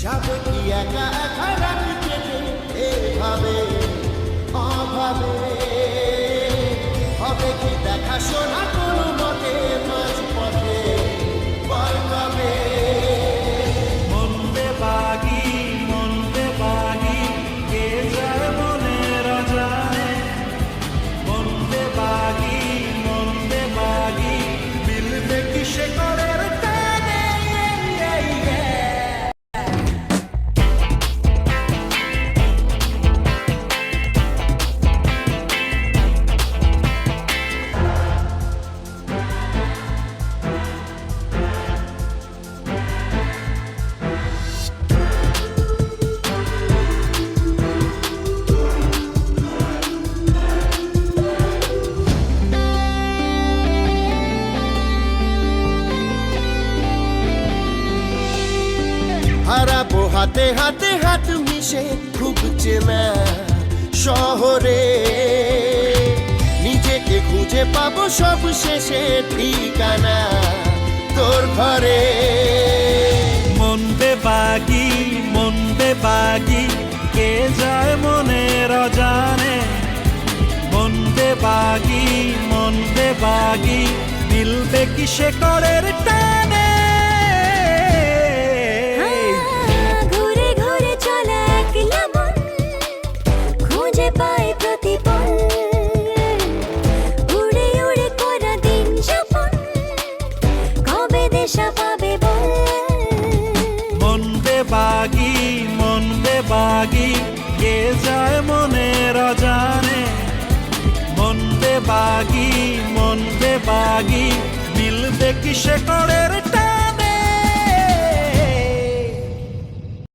যাবে কি একা একা রাত কেটে এভাবে অভাবে, হবে কি দেখাশোনা কোনো মতে মাঝ পথে বল কবে। মন্দে বাগি কে যায় মনের অজানে। মন্দে বাগি মিলবে কিসে করের টানে। হারাবো হাতে হাতে হাত মিশে খুব চেনা শহরে, নিজেকে খুঁজে পাবো সব শেষে ঠিকানা তোর ঘরে। মন্দে বাগি কে যায় মনের অজানে। মন্দে বাগি মিলবে কিসে করের টানে। ঘুরে ঘুরে চলা একলা মন খুঁজে পায় প্রতিপল। উড়ে উড়ে করা দিন যাপন কবে দেশা পাবে বল। মন্দে বাগি কে যায় মনের অজানে। মন্দে বাগি মিলবে কিসে করের টানে।